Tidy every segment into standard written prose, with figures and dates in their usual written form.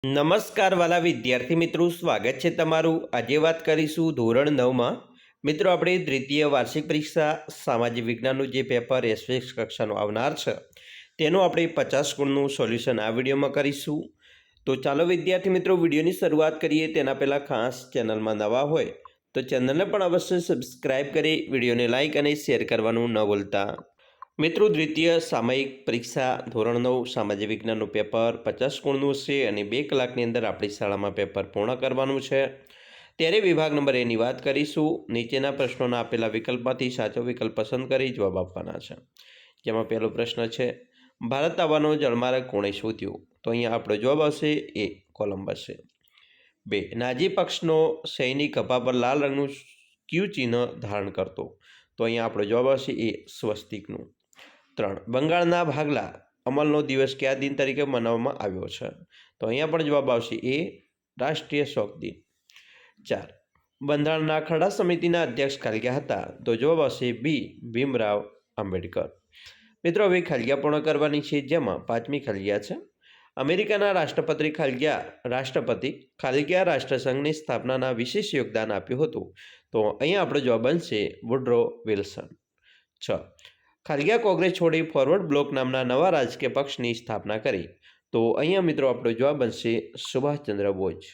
નમસ્કાર વાલા વિદ્યાર્થી મિત્રો, સ્વાગત છે તમારું। આજે વાત કરીશું ધોરણ 9માં મિત્રો આપણે દ્વિતીય વાર્ષિક પરીક્ષા સામાજિક વિજ્ઞાનનું જે પેપર એસવીએસ કક્ષાનું આવનાર છે તેનું આપણે 50 ગુણનું સોલ્યુશન આ વિડીયોમાં કરીશું। તો ચાલો વિદ્યાર્થી મિત્રો વિડીયોની શરૂઆત કરીએ। તેના પહેલાં ખાસ ચેનલમાં નવા હોય તો ચેનલને પણ અવશ્ય સબસ્ક્રાઇબ કરી વિડીયોને લાઇક અને શેર કરવાનું ન ભૂલતા। મિત્રો દ્વિતીય સામયિક પરીક્ષા ધોરણ 9 સામાજિક વિજ્ઞાનનું પેપર 50 ગુણનું છે અને 2 કલાકની અંદર આપણી શાળામાં પેપર પૂર્ણ કરવાનું છે। ત્યારે વિભાગ નંબર એની વાત કરીશું। નીચેના પ્રશ્નોના આપેલા વિકલ્પમાંથી સાચો વિકલ્પ પસંદ કરી જવાબ આપવાના છે। જેમાં પહેલો પ્રશ્ન છે, ભારત આવવાનો જળમાર્ગ કોણે શોધ્યો? તો અહીંયા આપણો જવાબ આવશે એ કોલંબસ છે। 2, નાઝી પક્ષનો સૈનિક ખભા પર લાલ રંગનું ક્યુ ચિહ્ન ધારણ કરતો? તો અહીંયા આપણો જવાબ આવશે એ સ્વસ્તિકનું। 3, બંગાળના ભાગલા અમલનો દિવસ કયા દિન તરીકે મનાવવામાં આવ્યો છે? તો અહીંયા પણ જવાબ આવશે એ રાષ્ટ્રીય શોક દિન। 4, બંધારણના ખરડા સમિતિના અધ્યક્ષ ખાલિયા હતા? તો જવાબ આવશે બી ભીમરાવ આંબેડકર। મિત્રો હવે ખાલિયા પૂર્ણ કરવાની છે, જેમાં 5મી ખાલિયા છે, અમેરિકાના રાષ્ટ્રપતિ ખાલિયા રાષ્ટ્રસંઘની સ્થાપનાના વિશેષ યોગદાન આપ્યું હતું? તો અહીંયા આપણો જવાબ બનશે વુડરો વિલ્સન। 6, ખાલિયા કોંગ્રેસ છોડી ફોરવર્ડ બ્લોક નામના નવા રાજકીય પક્ષની સ્થાપના કરી? તો અહીંયા મિત્રો આપણો જવાબ બનશે સુભાષચંદ્ર બોઝ।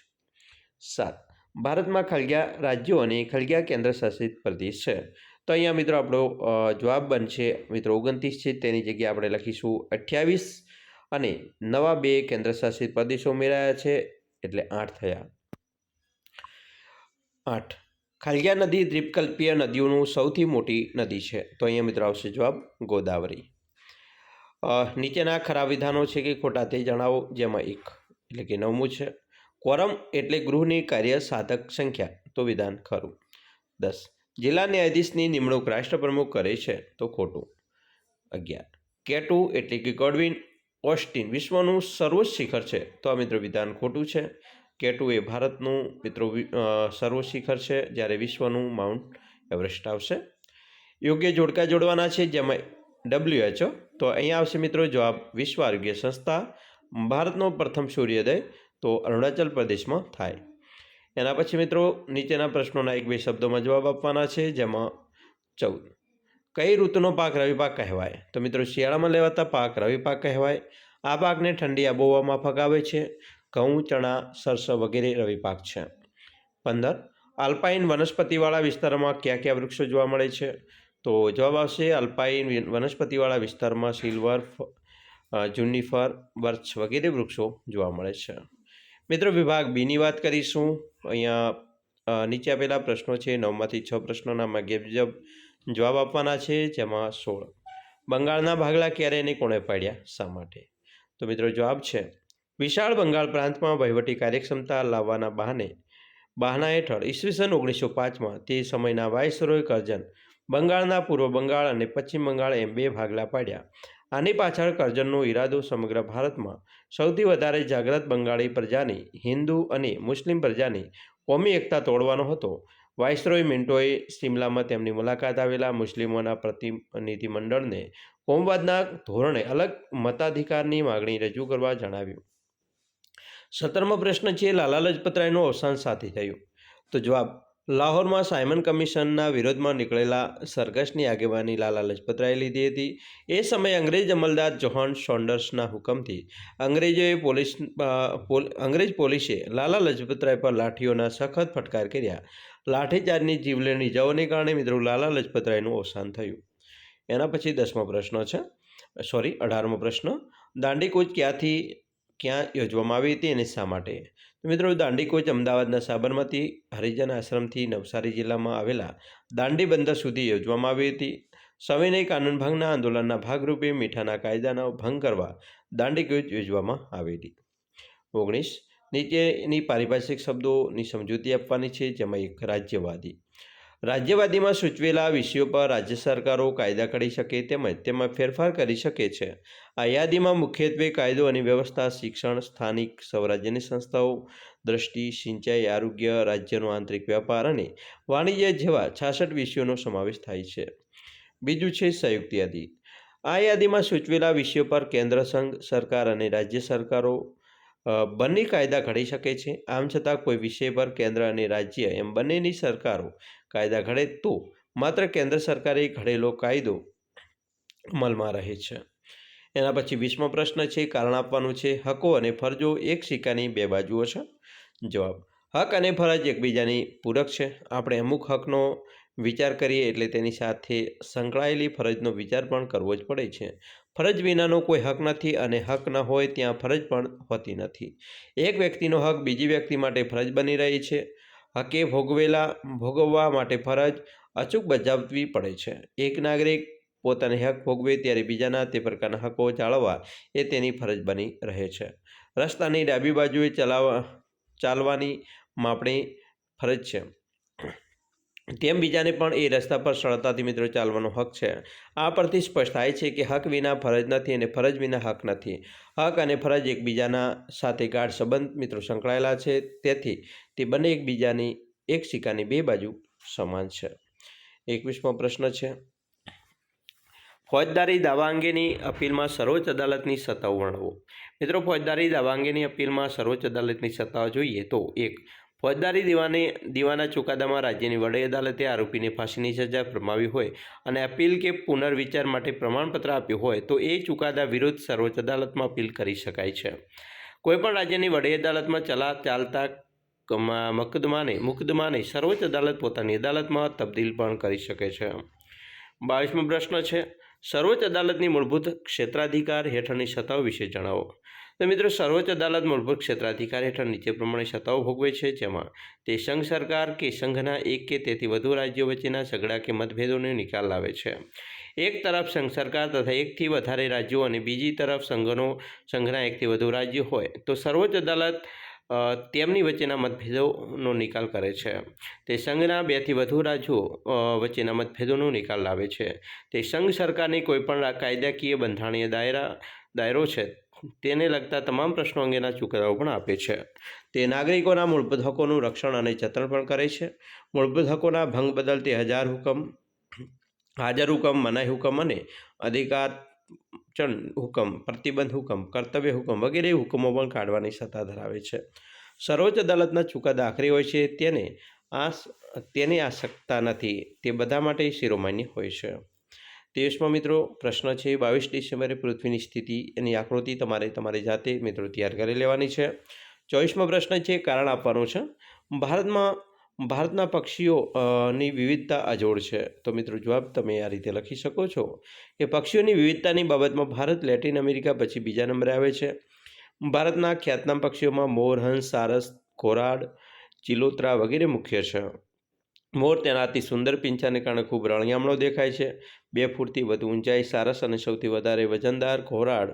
7, ભારતમાં ખાલિયા રાજ્યો અને ખાલિયા કેન્દ્ર શાસિત પ્રદેશ છે? તો અહીંયા મિત્રો આપણો જવાબ બનશે મિત્રો 29 છે, તેની જગ્યાએ આપણે લખીશું 28 અને નવા 2 કેન્દ્ર શાસિત પ્રદેશો ઉમેરાયા છે એટલે 8 થયા। 8, ખાલિયા નદી દ્વીપકલ્પીય નદીઓનું સૌથી મોટી નદી છે? તો અહીંયા મિત્રો આવશે જવાબ ગોદાવરી। નીચેના ખરા વિધાનો છે કે ખોટા તે જણાવો, જેમાં 1 એટલે કે 9મું છે, કોરમ એટલે ગૃહની કાર્ય સાધક સંખ્યા? તો વિધાન ખરું। 10, જિલ્લા ન્યાયાધીશની નિમણૂક રાષ્ટ્રપ્રમુખ કરે છે? તો ખોટું। 11, કેટુ એટલે કે ગોડવિન ઓસ્ટિન વિશ્વનું સર્વોચ્ચ શિખર છે? તો આ મિત્રો વિધાન ખોટું છે। કેટુ એ ભારતનું મિત્રો સર્વોચ્ચ શિખર છે, જ્યારે વિશ્વનું માઉન્ટ એવરેસ્ટ આવશે। યોગ્ય જોડકા જોડવાના છે, જેમાં WHO તો અહીંયા આવશે મિત્રો જવાબ વિશ્વ આરોગ્ય સંસ્થા। ભારતનો પ્રથમ સૂર્યોદય તો અરુણાચલ પ્રદેશમાં થાય। એના પછી મિત્રો નીચેના પ્રશ્નોના 1-2 શબ્દોમાં જવાબ આપવાના છે, જેમાં 14, કઈ ઋતુનો પાક રવિ પાક કહેવાય? તો મિત્રો શિયાળામાં લેવાતા પાક રવિ પાક કહેવાય। આ પાકને ઠંડી આબોહવામાં ફગાવે છે। ઘઉં, ચણા, સરસવ વગેરે રવિ પાક છે। 15, આલ્પાઇન વનસ્પતિવાળા વિસ્તારોમાં કયા કયા વૃક્ષો જોવા મળે છે? તો જવાબ આવશે આલ્પાઇન વનસ્પતિવાળા વિસ્તારમાં સિલ્વર, જુનિફર, બર્ચ વગેરે વૃક્ષો જોવા મળે છે। મિત્રો વિભાગ બીની વાત કરીશું। અહીંયા નીચે આપેલા પ્રશ્નો છે, 9માંથી 6 પ્રશ્નોના માગ્યા મુજબ જવાબ આપવાના છે, જેમાં 16, બંગાળના ભાગલા ક્યારે અને કોણે પાડ્યા, શા માટે? તો મિત્રો જવાબ છે, વિશાળ બંગાળ પ્રાંતમાં વહીવટી કાર્યક્ષમતા લાવવાના બહાના હેઠળ ઈસવીસન 1905માં તે સમયના વાઇસરોય કરજન બંગાળના પૂર્વ બંગાળ અને પશ્ચિમ બંગાળ એમ 2 ભાગલા પાડ્યા। આની પાછળ કરજનનો ઈરાદો સમગ્ર ભારતમાં સૌથી વધારે જાગૃત બંગાળી પ્રજાની હિન્દુ અને મુસ્લિમ પ્રજાની કોમી એકતા તોડવાનો હતો। વાઇસરોય મિન્ટોએ સિમલામાં તેમની મુલાકાત આવેલા મુસ્લિમોના પ્રતિનિધિમંડળને કોમવાદના ધોરણે અલગ મતાધિકારની માગણી રજૂ કરવા જણાવ્યું। 17મો પ્રશ્ન છે, લાલા લજપતરાયનું અવસાન સાથે થયું? તો જવાબ, લાહોરમાં સાયમન કમિશનના વિરોધમાં નીકળેલા સરઘસની આગેવાની લાલા લજપતરાયે લીધી હતી। એ સમયે અંગ્રેજ અમલદાર જોહન સોન્ડર્સના હુકમથી અંગ્રેજ પોલીસે લાલા લજપતરાય પર લાઠીઓના સખત ફટકાર કર્યા। લાઠીચાર્જની જીવલેણ ઇજાઓને કારણે મિત્રો લાલા લજપતરાયનું અવસાન થયું। એના પછી 18મો પ્રશ્ન, દાંડીકૂચ ક્યાં યોજવામાં આવી હતી અને શા માટે? તો મિત્રો દાંડીકૂચ અમદાવાદના સાબરમતી હરિજન આશ્રમથી નવસારી જિલ્લામાં આવેલા દાંડી બંદર સુધી યોજવામાં આવી હતી। સવિનય કાનૂન ભંગના આંદોલનના ભાગરૂપે મીઠાના કાયદાનો ભંગ કરવા દાંડીકૂચ યોજવામાં આવેલી। 19, નીચેની પારિભાષિક શબ્દોની સમજૂતી આપવાની છે, જેમાં 1, રાજ્યવાદી। રાજ્યવાદીમાં સૂચવેલા વિષયો પર રાજ્ય સરકારો કાયદા ઘડી શકે તેમજ તેમાં ફેરફાર કરી શકે છે। આ યાદીમાં મુખ્યત્વે કાયદો અને વ્યવસ્થા, શિક્ષણ, સ્થાનિક સ્વરાજ્યની સંસ્થાઓ, દ્રષ્ટિ, સિંચાઈ, આરોગ્ય, રાજ્યનો આંતરિક વ્યાપાર અને વાણિજ્ય જેવા 66 વિષયોનો સમાવેશ થાય છે। બીજું છે સંયુક્ત યાદી। આ યાદીમાં સૂચવેલા વિષયો પર કેન્દ્ર, સંઘ સરકાર અને રાજ્ય સરકારો બંને કાયદા ઘડી શકે છે. આમ છતાં કોઈ વિષય પર કેન્દ્ર અને રાજ્ય એમ બંનેની સરકારો કાયદા ઘડે તો માત્ર કેન્દ્ર સરકારે ઘડેલો કાયદો અમલમાં રહે છે. એના પછી 20મો પ્રશ્ન છે, કારણ આપવાનું છે. હકો અને ફરજો એક સિક્કાની બે બાજુઓ છે. જવાબ: હક અને ફરજ એકબીજાની પૂરક છે. આપણે અમુક હકનો વિચાર કરીએ એટલે તેની સાથે સંકળાયેલી ફરજનો વિચાર પણ કરવો જ પડે છે. ફરજ વિનાનો કોઈ હક નથી અને હક ન હોય ત્યાં ફરજ પણ હોતી નથી. એક વ્યક્તિનો હક બીજી વ્યક્તિ માટે ફરજ બની રહી છે. હકે ભોગવવા માટે ફરજ અચૂક બજાવવી પડે છે. એક નાગરિક પોતાને હક ભોગવે ત્યારે બીજાના તે પ્રકારના હકો જાળવવા એ તેની ફરજ બની રહે છે. રસ્તાની ડાબી બાજુએ ચાલવાની આપણી ફરજ છે, તેમ બીજાને પણ એ રસ્તા પર સરળતાથી મિત્રો ચાલવાનો હક છે. આ પરથી સ્પષ્ટ થાય છે કે હક વિના ફરજ નથી અને ફરજ વિના હક નથી. હક અને ફરજ એકબીજાના સાથે ગાઢ સંબંધ મિત્રો સંકળાયેલા છે. તેથી તે બંને એકબીજાની એક સિક્કાની બે બાજુ સમાન છે. 21મો પ્રશ્ન છે, ફોજદારી દાવા અંગેની અપીલમાં સર્વોચ્ચ અદાલતની સત્તાઓ વર્ણવો. મિત્રો, ફોજદારી દાવા અંગેની અપીલમાં સર્વોચ્ચ અદાલતની સત્તાઓ જોઈએ તો 1. ફોજદારી દીવાના ચુકાદામાં રાજ્યની વડી અદાલતે આરોપીને ફાંસીની સજા ફરમાવી હોય અને અપીલ કે પુનર્વિચાર માટે પ્રમાણપત્ર આપ્યું હોય તો એ ચુકાદા વિરુદ્ધ સર્વોચ્ચ અદાલતમાં અપીલ કરી શકાય છે. કોઈપણ રાજ્યની વડી અદાલતમાં ચાલતા મુકદ્દમાને સર્વોચ્ચ અદાલત પોતાની અદાલતમાં તબદીલ પણ કરી શકે છે. 22મો પ્રશ્ન છે, સર્વોચ્ચ અદાલતની મૂળભૂત ક્ષેત્રાધિકાર હેઠળની સત્તાઓ વિશે જણાવો. તો મિત્રો, સર્વોચ્ચ અદાલત મૂળભૂત ક્ષેત્રાધિકાર હેઠળ નીચે પ્રમાણે સત્તાઓ ભોગવે છે, જેમાં તે સંઘ સરકાર કે સંઘના એક કે તેથી વધુ રાજ્યો વચ્ચેના ઝઘડા કે મતભેદોનો નિકાલ લાવે છે. એક તરફ સંઘ સરકાર તથા એકથી વધારે રાજ્યો અને બીજી તરફ સંઘના એકથી વધુ રાજ્યો હોય તો સર્વોચ્ચ અદાલત તેમની વચ્ચેના મતભેદોનો નિકાલ કરે છે. તે સંઘના 2 થી વધુ રાજ્યો વચ્ચેના મતભેદોનો નિકાલ લાવે છે. તે સંઘ સરકારની કોઈપણ કાયદાકીય બંધારણીય દાયરો છે તેને લગતા તમામ પ્રશ્નો અંગેના ચુકાદાઓ પણ આપે છે. તે નાગરિકોના મૂળભૂત હકોનું રક્ષણ અને જતન પણ કરે છે. મૂળભૂત હકોના ભંગ બદલ તે હાજર હુકમ, મનાઈ હુકમ અને અધિકારચંદ હુકમ, પ્રતિબંધ હુકમ, કર્તવ્ય હુકમ વગેરે હુકમો પણ કાઢવાની સત્તા ધરાવે છે. સર્વોચ્ચ અદાલતના ચુકાદા આખરી હોય છે. તેની આ સત્તા નથી. તે બધા માટે શિરોમાન્ય હોય છે. 23મો મિત્રો પ્રશ્ન છે, 22 ડિસેમ્બરે પૃથ્વીની સ્થિતિ એની આકૃતિ તમારે તમારી જાતે મિત્રો તૈયાર કરી લેવાની છે. 24મો પ્રશ્ન છે, કારણ આપવાનું છે. ભારતના પક્ષીઓની વિવિધતા અજોડ છે. તો મિત્રો જવાબ તમે આ રીતે લખી શકો છો કે પક્ષીઓની વિવિધતાની બાબતમાં ભારત લેટિન અમેરિકા પછી બીજા નંબરે આવે છે. ભારતના ખ્યાતનામ પક્ષીઓમાં મોર, હંસ, સારસ, ઘોરાડ, ચિલોત્રા વગેરે મુખ્ય છે. મોર તેના અતિ સુંદર પીંછાને કારણે ખૂબ રળિયામણો દેખાય છે. 2 ફૂટથી વધુ ઊંચાઈ, સારસ અને સૌથી વધારે વજનદાર ઘોરાડ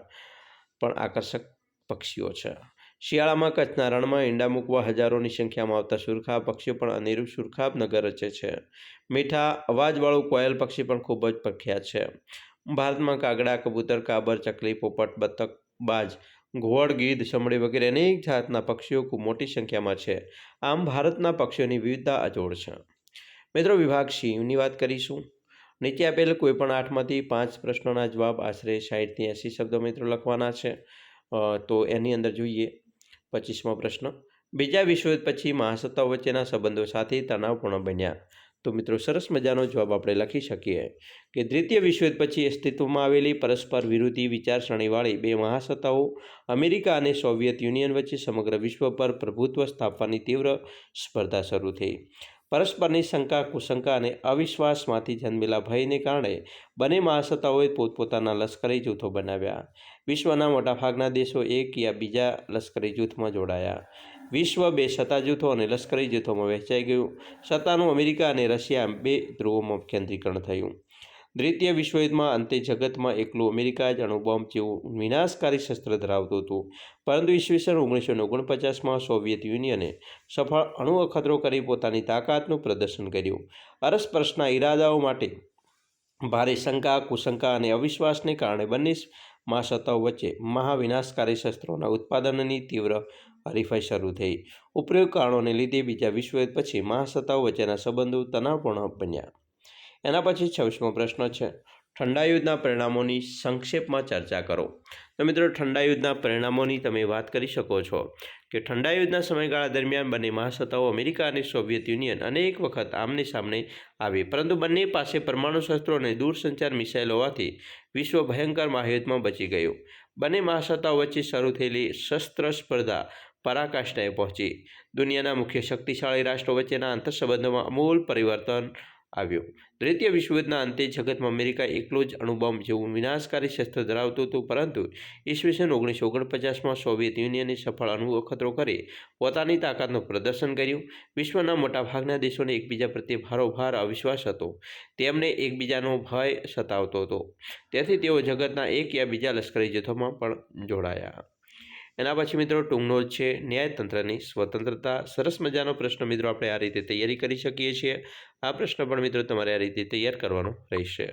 પણ આકર્ષક પક્ષીઓ છે. શિયાળામાં કચ્છના રણમાં ઈંડા મૂકવા હજારોની સંખ્યામાં આવતા સુરખાબ પક્ષીઓ પણ અનેરું સુરખાબ નગર રચે છે. મીઠા અવાજવાળું કોયલ પક્ષી પણ ખૂબ જ પ્રખ્યાત છે. ભારતમાં કાગડા, કબૂતર, કાબર, ચકલી, પોપટ, બતક, બાજ, ઘુવડ, ગીધ, સમડી વગેરે અનેક જાતના પક્ષીઓ ખૂબ મોટી સંખ્યામાં છે. આમ ભારતના પક્ષીઓની વિવિધતા અજોડ છે. મિત્રો, વિભાગ C-ની વાત કરીશું. નીચે આપેલ કોઈપણ 8માંથી 5 પ્રશ્નોના જવાબ આશરે 60 થી 80 શબ્દો મિત્રો લખવાના છે. તો એની અંદર જોઈએ 25મો પ્રશ્ન, બીજા વિશ્વયુદ્ધ પછી મહાસત્તાઓ વચ્ચેના સંબંધો સાથે તણાવપૂર્ણ બન્યા. તો મિત્રો સરસ મજાનો જવાબ આપણે લખી શકીએ કે દ્વિતીય વિશ્વયુદ્ધ પછી અસ્તિત્વમાં આવેલી પરસ્પર વિરોધી વિચારસરણીવાળી 2 મહાસત્તાઓ અમેરિકા અને સોવિયત યુનિયન વચ્ચે સમગ્ર વિશ્વ પર પ્રભુત્વ સ્થાપવાની તીવ્ર સ્પર્ધા શરૂ થઈ. પરસ્પરની શંકા, કુશંકા અને અવિશ્વાસમાંથી જન્મેલા ભયને કારણે બંને મહાસત્તાઓએ પોતપોતાના લશ્કરી જૂથો બનાવ્યા. વિશ્વના મોટાભાગના દેશો એક યા બીજા લશ્કરી જૂથમાં જોડાયા. વિશ્વ 2 સત્તા જૂથો અને લશ્કરી જૂથોમાં વહેંચાઈ ગયું. સત્તાનું અમેરિકા અને રશિયા 2 ધ્રુવોમાં કેન્દ્રીકરણ થયું. દ્વિતીય વિશ્વયુદ્ધમાં અંતે જગતમાં એકલું અમેરિકા જ અણુબોમ્બ જેવું વિનાશકારી શસ્ત્ર ધરાવતું હતું. પરંતુ ઈસવીસન 1949માં સોવિયત યુનિયને સફળ અણુ અખતરો કરી પોતાની તાકાતનું પ્રદર્શન કર્યું. અરસપરસના ઈરાદાઓ માટે ભારે શંકા, કુશંકા અને અવિશ્વાસને કારણે બંને મહાસત્તાઓ વચ્ચે મહાવિનાશકારી શસ્ત્રોના ઉત્પાદનની તીવ્ર હરીફાઈ શરૂ થઈ. ઉપરોક્ત કારણોને લીધે બીજા વિશ્વયુદ્ધ પછી મહાસત્તાઓ વચ્ચેના સંબંધો તણાવપૂર્ણ બન્યા. એના પછી 26મો પ્રશ્ન છે, ઠંડા યુદ્ધના પરિણામોની સંક્ષેપમાં ચર્ચા કરો. તો મિત્રો ઠંડા યુદ્ધના પરિણામોની તમે વાત કરી શકો છો કે ઠંડા યુદ્ધના સમયગાળા દરમિયાન બંને મહાસત્તાઓ અમેરિકા અને સોવિયત યુનિયન અનેક વખત આમને સામને આવી, પરંતુ બંને પાસે પરમાણુ શસ્ત્રો અને દૂરસંચાર મિસાઇલ હોવાથી વિશ્વ ભયંકર મહાયુદ્ધમાં બચી ગયું. બંને મહાસત્તાઓ વચ્ચે શરૂ થયેલી શસ્ત્ર સ્પર્ધા પરાકાષ્ઠાએ પહોંચી. દુનિયાના મુખ્ય શક્તિશાળી રાષ્ટ્રો વચ્ચેના આંતરસંબંધોમાં અમૂલ પરિવર્તન આવ્યું. દ્વિતીય વિશ્વયુદ્ધના અંતે જગતમાં અમેરિકા એકલો જ અણુબોમ્બ જેવું વિનાશકારી શસ્ત્ર ધરાવતું હતું, પરંતુ ઈસવીસન 1949માં સોવિયત યુનિયને સફળ અણુ અખતરો કરી પોતાની તાકાતનું પ્રદર્શન કર્યું. વિશ્વના મોટાભાગના દેશોને એકબીજા પ્રત્યે ભારોભાર અવિશ્વાસ હતો. તેમને એકબીજાનો ભય સતાવતો હતો, તેથી તેઓ જગતના એક યા બીજા લશ્કરી જૂથોમાં પણ જોડાયા. એના પછી મિત્રો ટૂંક નોંધ છે ન્યાયતંત્રની સ્વતંત્રતા. સરસ મજાનો પ્રશ્ન મિત્રો આપણે આ રીતે તૈયારી કરી શકીએ છીએ. આ પ્રશ્ન પણ મિત્રો તમારે આ રીતે તૈયાર કરવાનો રહેશે.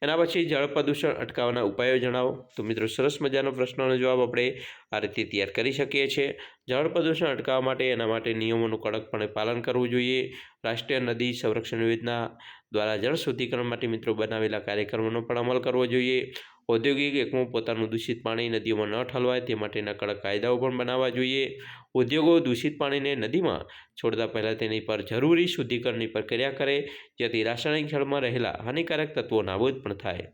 એના પછી જળ પ્રદૂષણ અટકાવવાના ઉપાયો જણાવો. તો મિત્રો સરસ મજાનો પ્રશ્નનો જવાબ આપણે આ રીતે તૈયાર કરી શકીએ છીએ. જળ પ્રદૂષણ અટકાવવા માટે એના માટે નિયમોનું કડકપણે પાલન કરવું જોઈએ. રાષ્ટ્રીય નદી સંરક્ષણ યોજના દ્વારા જળ શુદ્ધિકરણ માટે મિત્રો બનાવેલા કાર્યક્રમોનો પણ અમલ કરવો જોઈએ. ઔદ્યોગિક એકમો પોતાનું દૂષિત પાણી નદીઓમાં ન ઠલવાય તે માટેના કડક કાયદાઓ પણ બનાવવા જોઈએ. ઉદ્યોગો દૂષિત પાણીને નદીમાં છોડતા પહેલાં તેની પર જરૂરી શુદ્ધિકરણની પ્રક્રિયા કરે, જેથી રાસાયણિક જળમાં રહેલા હાનિકારક તત્વો નાબૂદ પણ થાય.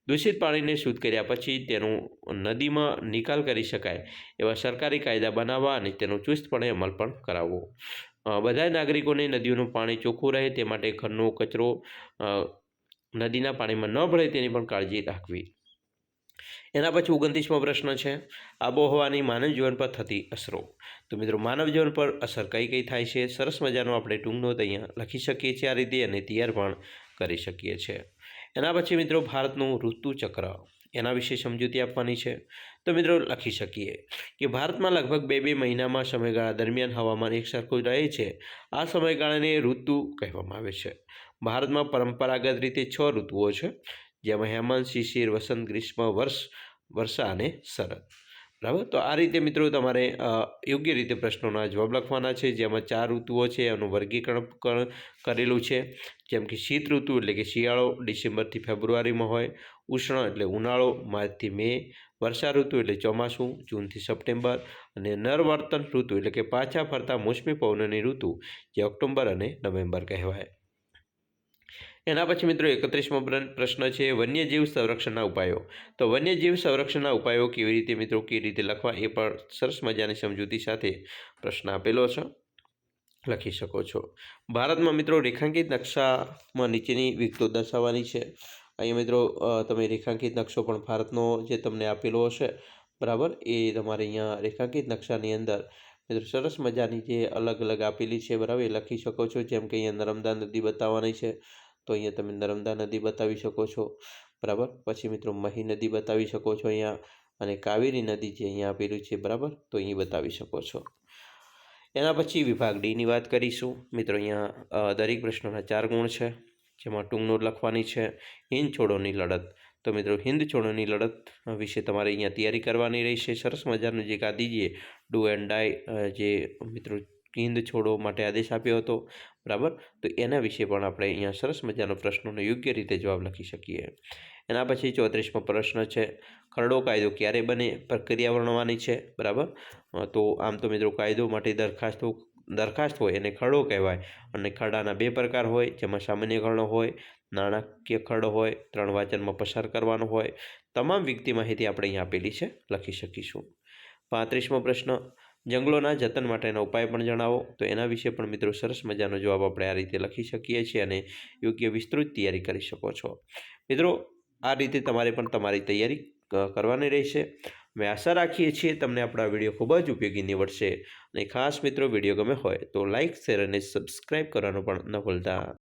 દૂષિત પાણીને શુદ્ધ કર્યા પછી તેનો નદીમાં નિકાલ કરી શકાય એવા સરકારી કાયદા બનાવવા અને તેનો ચુસ્તપણે અમલ પણ કરાવવો. બધા નાગરિકોને નદીઓનું પાણી ચોખ્ખું રહે તે માટે ઘરનો કચરો નદીના પાણીમાં ન ભળે તેની પણ કાળજી રાખવી. એના પછી 29મો પ્રશ્ન છે આબોહવાની માનવ જીવન પર થતી અસરો. તો મિત્રો માનવ જીવન પર અસર કઈ કઈ થાય છે? સરસ મજાનો આપણે ટૂંક નોંધ અહીંયા લખી શકીએ છીએ આ રીતે, અને તૈયાર પણ કરી શકીએ છીએ. એના પછી મિત્રો ભારતનું ઋતુચક્ર, એના વિશે સમજૂતી આપવાની છે. તો મિત્રો લખી શકીએ કે ભારતમાં લગભગ 2 મહિનામાં સમયગાળા દરમિયાન હવામાન એકસરખું રહે છે. આ સમયગાળાને ઋતુ કહેવામાં આવે છે. ભારતમાં પરંપરાગત રીતે 6 ઋતુઓ છે, જેમાં હેમંત, શિશિર, વસંત, ગ્રીષ્મ, વર્ષા અને શરદ. બરાબર. તો આ રીતે મિત્રો તમારે યોગ્ય રીતે પ્રશ્નોના જવાબ લખવાના છે, જેમાં 4 ઋતુઓ છે એનું વર્ગીકરણ કરેલું છે. જેમ કે શીત ઋતુ એટલે કે શિયાળો ડિસેમ્બરથી ફેબ્રુઆરીમાં હોય, ઉષ્ણ એટલે ઉનાળો માર્ચથી મે, વર્ષા ઋતુ એટલે ચોમાસું જૂનથી સપ્ટેમ્બર, અને નરવર્તન ઋતુ એટલે કે પાછા ફરતા મોસમી પવનની ઋતુ જે ઓક્ટોબર અને નવેમ્બર કહેવાય. એના પછી મિત્રો 31મો પ્રશ્ન છે વન્યજીવ સંરક્ષણના ઉપાયો. તો વન્યજીવ સંરક્ષણના ઉપાયો કેવી રીતે લખવા એ પણ સરસ મજાની સમજૂતી સાથે પ્રશ્ન આપેલો છે, લખી શકો છો. ભારતમાં મિત્રો રેખાંકિત નકશામાં નીચેની વિગતો દર્શાવવાની છે. અહીંયા મિત્રો તમે રેખાંકિત નકશો પણ ભારતનો જે તમને આપેલો હશે, બરાબર, એ તમારે અહીંયા રેખાંકિત નકશાની અંદર મિત્રો સરસ મજાની જે અલગ અલગ આપેલી છે, બરાબર, એ લખી શકો છો. જેમ કે અહીંયા નર્મદા નદી બતાવવાની છે, તો અહીંયા તમે નર્મદા નદી બતાવી શકો છો, બરાબર. પછી મિત્રો મહી નદી બતાવી શકો છો અહીંયા, અને કાવેરી નદી જે અહીંયા આપેલું છે, બરાબર, તો અહીં બતાવી શકો છો. એના પછી વિભાગ ડીની વાત કરીશું. મિત્રો અહીંયા દરેક પ્રશ્નના 4 ગુણ છે, જેમાં ટૂંક નોંધ લખવાની છે. હિંદ છોડોની લડત. તો મિત્રો હિંદ છોડોની લડત વિશે તમારે અહીંયા તૈયારી કરવાની રહેશે. સરસ મજાનું જે ગાંધીજીએ ડુ એન્ડ ડાય જે મિત્રો હિંદ છોડો માટે આદેશ આપ્યો હતો, બરાબર, તો એના વિશે પણ આપણે અહીંયા સરસ મજાનો પ્રશ્નોનો યોગ્ય રીતે જવાબ લખી શકીએ. એના પછી 34મો પ્રશ્ન છે ખરડો કાયદો ક્યારે બને? પ્રક્રિયા વર્ણવવાની છે, બરાબર. તો આમ તો મિત્રો કાયદો માટે દરખાસ્ત હોય એને ખરડો કહેવાય, અને ખરડાના 2 પ્રકાર હોય, જેમાં સામાન્ય ખરડો હોય, નાણાકીય ખરડો હોય, 3 વાંચનમાં પસાર કરવાનો હોય. તમામ વિગતી માહિતી આપણે અહીંયા આપેલી છે, લખી શકીશું. 35મો પ્રશ્ન જંગલોના જતન માટેના ઉપાય પણ જણાવો. તો એના વિશે પણ મિત્રો સરસ મજાનો જવાબ આપણે આ રીતે લખી શકીએ છીએ, અને યોગ્ય વિસ્તૃત તૈયારી કરી શકો છો. મિત્રો આ રીતે તમારે પણ તમારી તૈયારી કરવાની રહેશે. અમે આશા રાખીએ છીએ તમને આપણા વિડીયો ખૂબ જ ઉપયોગી નીવડશે. અને ખાસ મિત્રો વિડીયો ગમે હોય તો લાઇક, શેર અને સબસ્ક્રાઈબ કરવાનું પણ ન ભૂલતા.